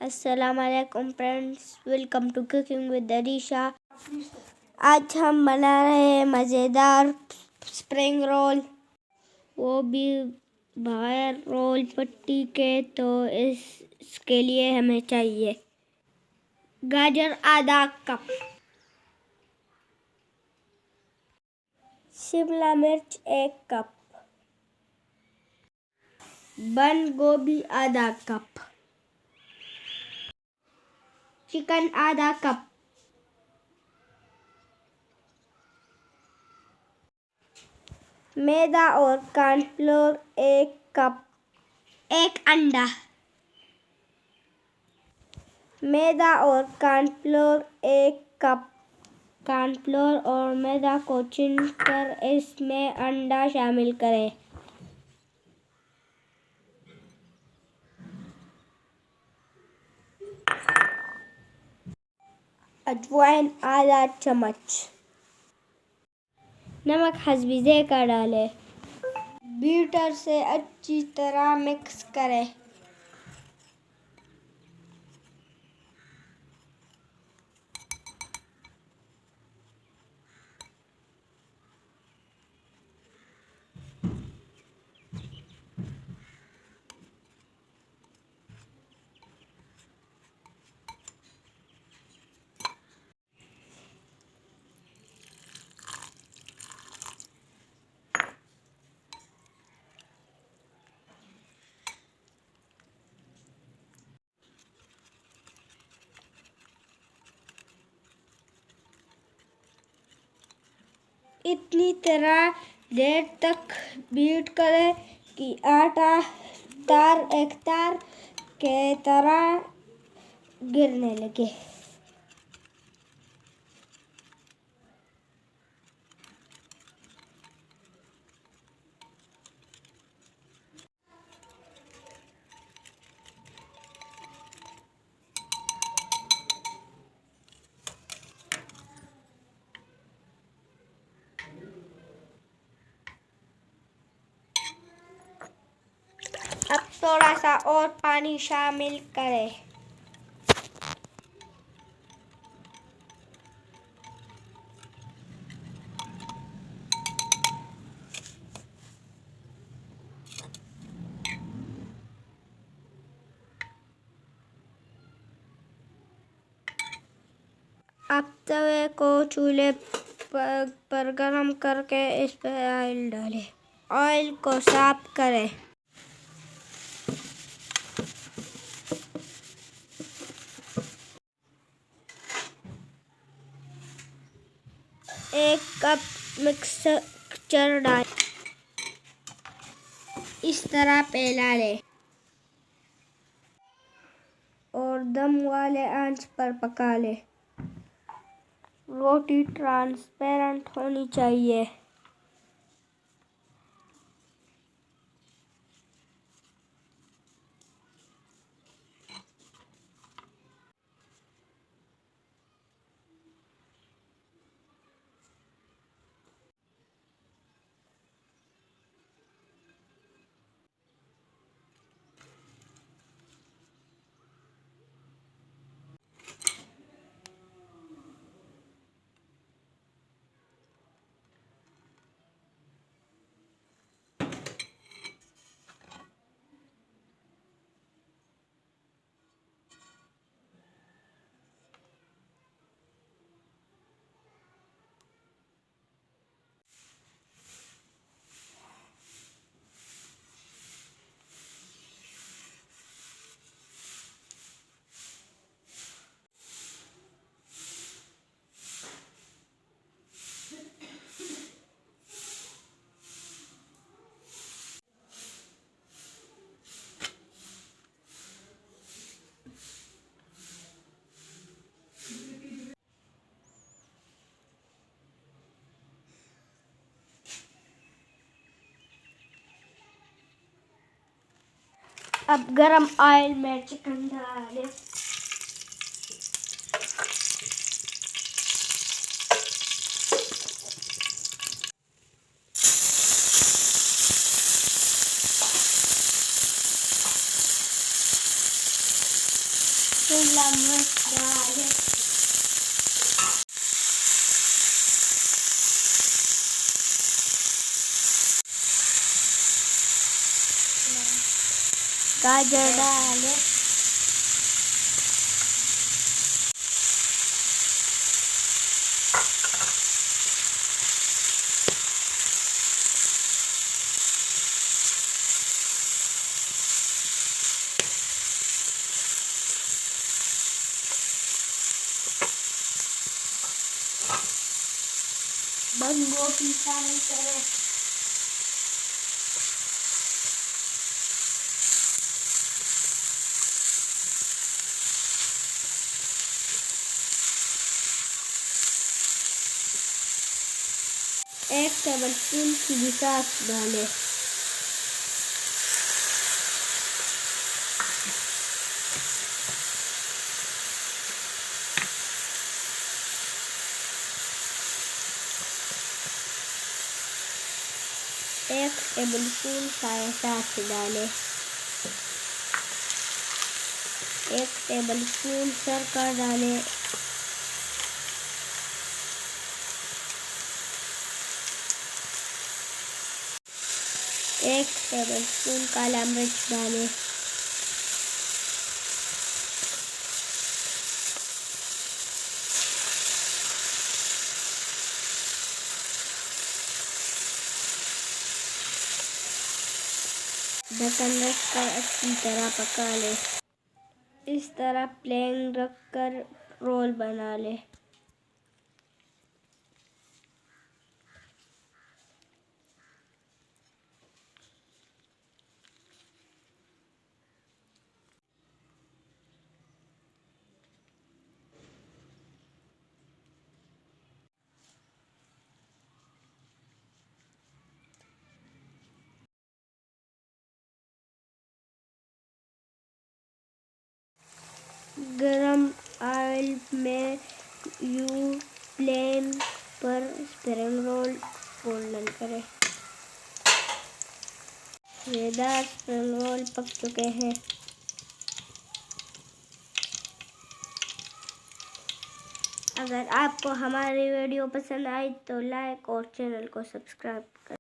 अस्सलाम वालेकुम friends, welcome to cooking with Arisha. आज हम बना रहे हैं मज़ेदार स्प्रिंग रोल, वो भी बगैर रोल पट्टी के। तो इसके लिए हमें चाहिए गाजर आधा कप, शिमला मिर्च 1 कप, बंद गोभी आधा कप, चिकन आधा कप, मैदा और कॉर्नफ्लोर 1 कप, 1 अंडा। मैदा और कॉर्नफ्लोर 1 कप। कॉर्नफ्लोर और मैदा को छीलकर इसमें अंडा शामिल करें। अजवाइन आधा चम्मच, नमक हस्बे ज़ायक़ा डालें। बीटर से अच्छी तरह मिक्स करें। इतनी तरह देर तक बीट करें कि आटा एक तार के तरह गिरने लगे। अब थोड़ा सा और पानी शामिल करें। अब तवे को चूल्हे पर गरम करके इस पर ऑयल डालें। ऑयल को साफ करें। एक कप मिक्सचर डालें, इस तरह फैला लें और दम वाले आंच पर पका लें। रोटी ट्रांसपेरेंट होनी चाहिए। अब गरम ऑयल में चिकन डालें। शिमला मिर्च डालें, गाजर डालें, बंद गोभी शामिल करें, एक टेबलस्पून चिली सॉस डालें, एक टेबलस्पून सोया सॉस डालें, एक टेबलस्पून शक्कर डालें, एक टेबलस्पून काला मिर्च डालें, ढक्कन रखकर अच्छी तरह पका लें। इस तरह प्लेन रखकर रोल बना लें। गरम ऑयल में फ्लेम पर स्प्रिंग रोल गोल्डन करें। मज़ेदार स्प्रिंग रोल पक चुके हैं। अगर आपको हमारी वीडियो पसंद आई तो लाइक और चैनल को सब्सक्राइब करें।